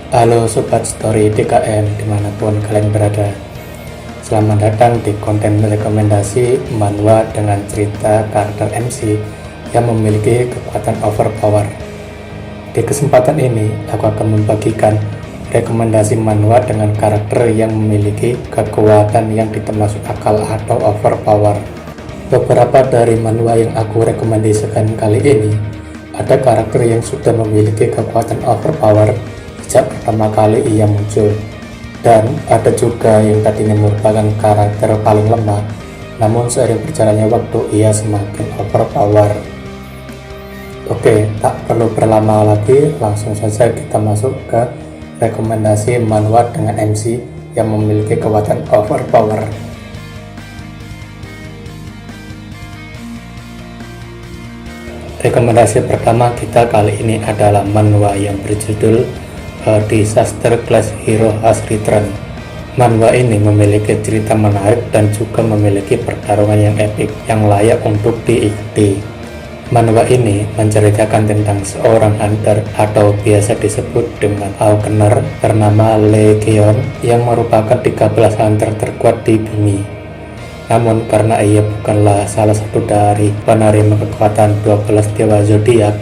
Halo Sobat Story DKM dimanapun kalian berada. Selamat datang di konten rekomendasi manhwa dengan cerita karakter MC yang memiliki kekuatan overpower. Di kesempatan ini aku akan membagikan rekomendasi manhwa dengan karakter yang memiliki kekuatan yang tidak masuk akal atau overpower. Beberapa dari manhwa yang aku rekomendasikan kali ini ada karakter yang sudah memiliki kekuatan overpower sejak pertama kali ia muncul, dan ada juga yang tadinya merupakan karakter paling lemah, namun seiring berjalannya waktu ia semakin overpower. Oke, tak perlu berlama lagi, langsung saja kita masuk ke rekomendasi manhwa dengan MC yang memiliki kekuatan overpower. Rekomendasi pertama kita kali ini adalah manhwa yang berjudul Disaster Class Hero Has Returned. Manhwa ini memiliki cerita menarik dan juga memiliki pertarungan yang epik yang layak untuk diikuti. Manhwa ini menceritakan tentang seorang hunter atau biasa disebut dengan Awakener bernama Legion yang merupakan 13 hunter terkuat di bumi. Namun karena ia bukanlah salah satu dari penerima kekuatan 12 dewa zodiak,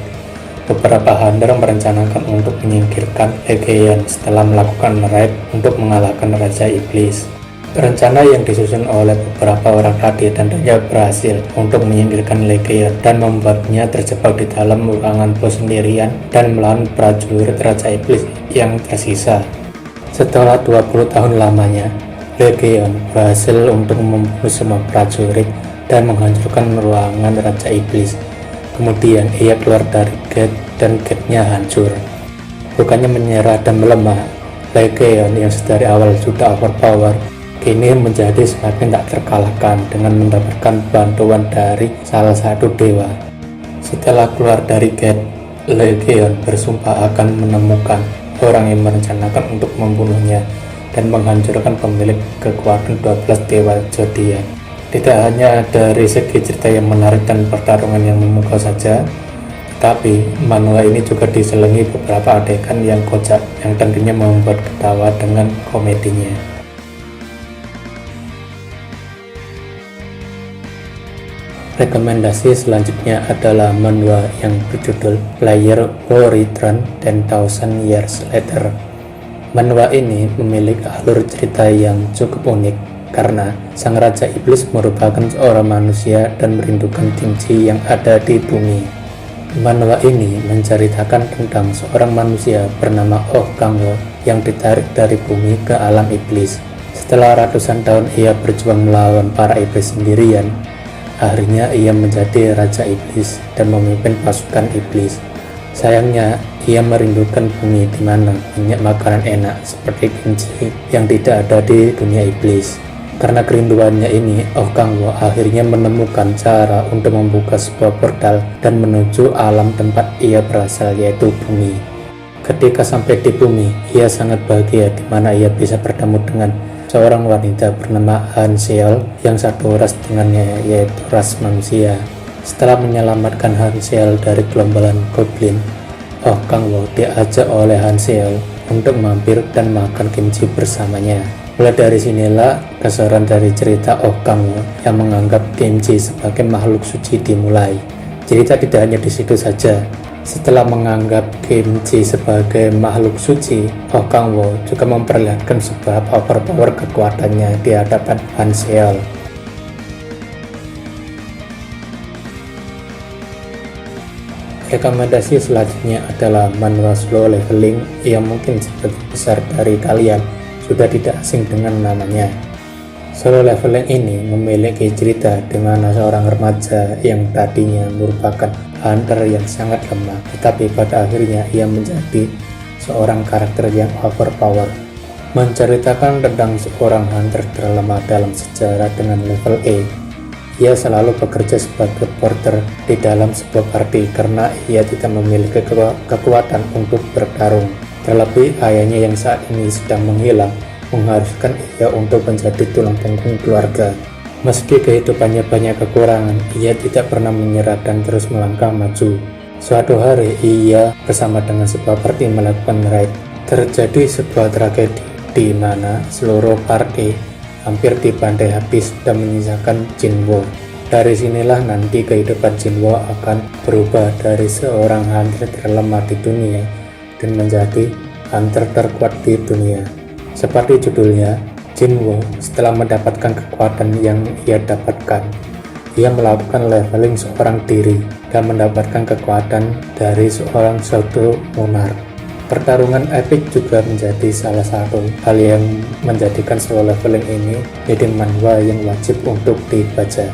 beberapa hunter merencanakan untuk menyingkirkan Legion setelah melakukan raid untuk mengalahkan Raja Iblis. Rencana yang disusun oleh beberapa orang rakyat tentunya berhasil untuk menyingkirkan Legion dan membuatnya terjebak di dalam ruangan pos sendirian dan melawan prajurit Raja Iblis yang tersisa. Setelah 20 tahun lamanya, Legion berhasil untuk membunuh semua prajurit dan menghancurkan ruangan Raja Iblis. Kemudian ia keluar dari gate dan gate-nya hancur. Bukannya menyerah dan melemah, Legion yang sedari awal sudah overpower kini menjadi semakin tak terkalahkan dengan mendapatkan bantuan dari salah satu dewa. Setelah keluar dari gate, Legion bersumpah akan menemukan orang yang merencanakan untuk membunuhnya dan menghancurkan pemilik kekuatan 12 dewa zodiak. Tidak hanya dari segi cerita yang menarik dan pertarungan yang memukau saja, tapi manhwa ini juga diselingi beberapa adegan yang kocak yang tentunya membuat ketawa dengan komedinya. Rekomendasi selanjutnya adalah manhwa yang berjudul Player Who Returned 10,000 Years Later. Manhwa ini memiliki alur cerita yang cukup unik karena sang Raja Iblis merupakan seorang manusia dan merindukan kimchi yang ada di bumi. Manhwa ini menceritakan tentang seorang manusia bernama Oh Kang-woo yang ditarik dari bumi ke alam iblis. Setelah ratusan tahun ia berjuang melawan para iblis sendirian, akhirnya ia menjadi Raja Iblis dan memimpin pasukan iblis. Sayangnya, ia merindukan bumi di mana banyak makanan enak seperti kimchi yang tidak ada di dunia iblis. Karena kerinduannya ini, Oh Kang-woo akhirnya menemukan cara untuk membuka sebuah portal dan menuju alam tempat ia berasal, yaitu bumi. Ketika sampai di bumi, ia sangat bahagia di mana ia bisa bertemu dengan seorang wanita bernama Han Seol yang satu ras dengannya, yaitu ras manusia. Setelah menyelamatkan Han Seol dari gerombolan goblin, Oh Kang-woo diajak oleh Han Seol untuk mampir dan makan kimchi bersamanya. Mulai dari sinilah keseruan dari cerita Oh Kang-woo yang menganggap kimchi sebagai makhluk suci dimulai. Cerita tidak hanya di situ saja. Setelah menganggap kimchi sebagai makhluk suci, Oh Kang-woo juga memperlihatkan sebuah overpower kekuatannya di hadapan Han Seol. Rekomendasi selanjutnya adalah manhwa slow leveling yang mungkin sebagian besar dari kalian sudah tidak asing dengan namanya. Slow leveling ini memiliki cerita di mana seorang remaja yang tadinya merupakan hunter yang sangat lemah, tetapi pada akhirnya ia menjadi seorang karakter yang overpower. Menceritakan tentang seorang hunter terlemah dalam sejarah dengan level A. Ia selalu bekerja sebagai porter di dalam sebuah party karena ia tidak memiliki kekuatan untuk bertarung. Terlebih ayahnya yang saat ini sedang menghilang mengharuskan ia untuk menjadi tulang punggung keluarga. Meski kehidupannya banyak kekurangan, ia tidak pernah menyerah dan terus melangkah maju. Suatu hari ia bersama dengan sebuah party melakukan raid. Terjadi sebuah tragedi di mana seluruh party hampir dibantai habis dan menyisakan Jinwo. Dari sinilah nanti kehidupan Jinwo akan berubah dari seorang hunter terlemah di dunia dan menjadi hunter terkuat di dunia. Seperti judulnya, Jinwo setelah mendapatkan kekuatan yang ia dapatkan, ia melakukan leveling seorang diri dan mendapatkan kekuatan dari seorang pseudo monarch. Pertarungan epik juga menjadi salah satu hal yang menjadikan solo leveling ini jadi manhwa yang wajib untuk dibaca.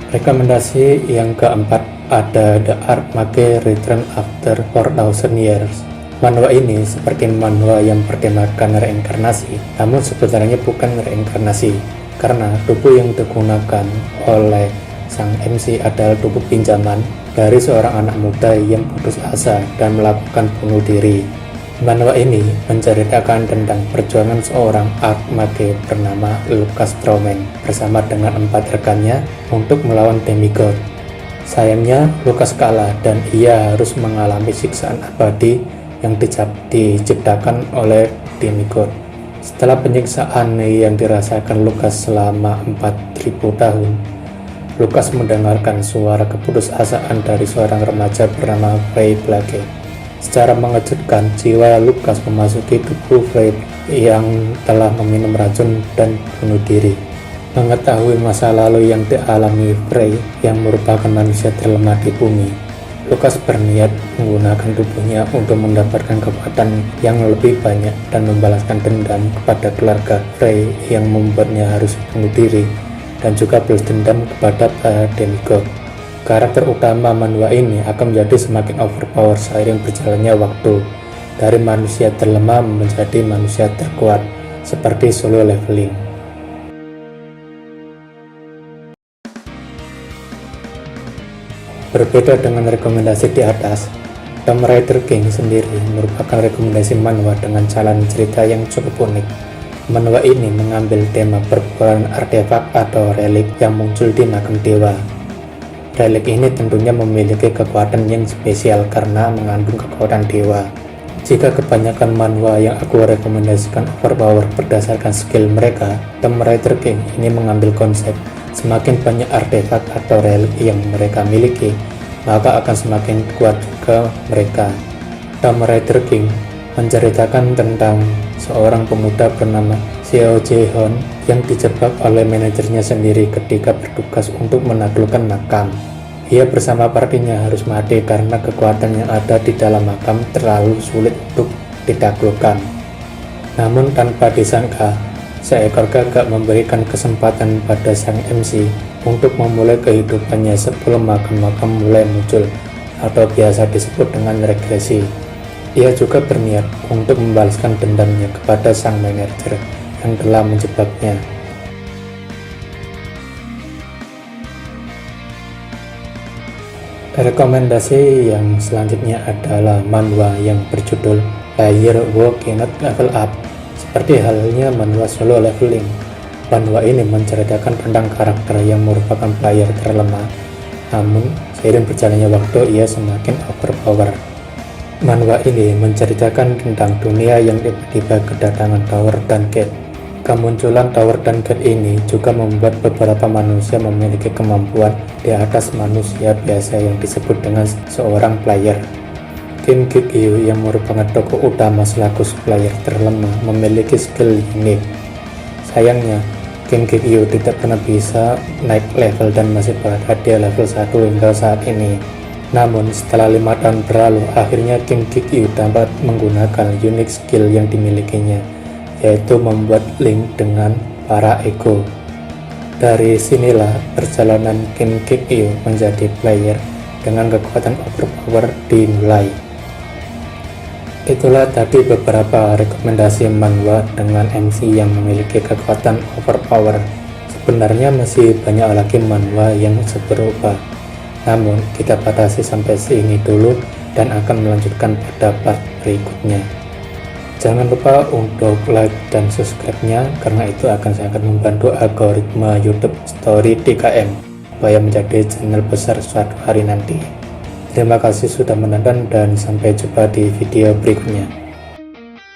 Rekomendasi yang keempat ada The Art Mage Return After 4,000 Years. Manhwa ini seperti manhwa yang bertemakan reinkarnasi, namun sebenarnya bukan reinkarnasi, karena tubuh yang digunakan oleh sang MC adalah tubuh pinjaman dari seorang anak muda yang putus asa dan melakukan bunuh diri. Manhwa ini menceritakan tentang perjuangan seorang art mage bernama Lucas Trauman bersama dengan 4 rekannya untuk melawan demigod. Sayangnya Lucas kalah dan ia harus mengalami siksaan abadi yang diciptakan oleh demigod. Setelah penyiksaan yang dirasakan Lucas selama 4000 tahun, Lucas mendengarkan suara keputusasaan dari seorang remaja bernama Frey Blake. Secara mengejutkan, jiwa Lucas memasuki tubuh Frey yang telah meminum racun dan bunuh diri. Mengetahui masa lalu yang dialami Frey yang merupakan manusia terlemah di bumi, Lucas berniat menggunakan tubuhnya untuk mendapatkan kekuatan yang lebih banyak dan membalaskan dendam kepada keluarga Frey yang membuatnya harus bunuh diri, dan juga balas dendam kepada para demigod. Karakter utama manhwa ini akan menjadi semakin overpower seiring berjalannya waktu, dari manusia terlemah menjadi manusia terkuat, seperti solo leveling. Berbeda dengan rekomendasi di atas, Tomb Raider King sendiri merupakan rekomendasi manhwa dengan jalan cerita yang cukup unik. Manhwa ini mengambil tema perputaran artefak atau relik yang muncul di makam dewa. Relik ini tentunya memiliki kekuatan yang spesial karena mengandung kekuatan dewa. Jika kebanyakan manhwa yang aku rekomendasikan overpower berdasarkan skill mereka, Tomb Raider King ini mengambil konsep semakin banyak artefak atau relik yang mereka miliki, maka akan semakin kuat juga mereka. Tomb Raider King menceritakan tentang seorang pemuda bernama Seo Jae-hoon yang dijebak oleh manajernya sendiri ketika bertugas untuk menaklukkan makam. Ia bersama partinya harus mati karena kekuatan yang ada di dalam makam terlalu sulit untuk ditaklukkan. Namun tanpa disangka, seekor gagak memberikan kesempatan pada sang MC untuk memulai kehidupannya sebelum makam-makam mulai muncul, atau biasa disebut dengan regresi. Ia juga berniat untuk membalaskan dendamnya kepada sang manajer yang telah menjebaknya. Rekomendasi yang selanjutnya adalah manhwa yang berjudul Player Who Cannot Level Up. Seperti halnya manhwa solo leveling, manhwa ini menceritakan tentang karakter yang merupakan player terlemah, namun seiring berjalannya waktu ia semakin overpower. Manhwa ini menceritakan tentang dunia yang tiba-tiba kedatangan Tower dan Gate. Kemunculan Tower dan Gate ini juga membuat beberapa manusia memiliki kemampuan di atas manusia biasa yang disebut dengan seorang player. Kim Kik-yu yang merupakan tokoh utama selaku player terlemah memiliki skill unik. Sayangnya, Kim Kik-yu tidak pernah bisa naik level dan masih berada di level 1 hingga saat ini. Namun setelah 5 tahun berlalu, akhirnya Kim Kik-yu dapat menggunakan unik skill yang dimilikinya, yaitu membuat link dengan para ego. Dari sinilah perjalanan Kim Kik-yu menjadi player dengan kekuatan overpower dimulai. Itulah tadi beberapa rekomendasi manhwa dengan MC yang memiliki kekuatan overpower. Sebenarnya masih banyak lagi manhwa yang serupa, namun kita batasi sampai sini dulu dan akan melanjutkan pada part berikutnya. Jangan lupa untuk like dan subscribe-nya, karena itu akan sangat membantu algoritma YouTube Story DKM supaya menjadi channel besar suatu hari nanti. Terima kasih sudah menonton dan sampai jumpa di video berikutnya.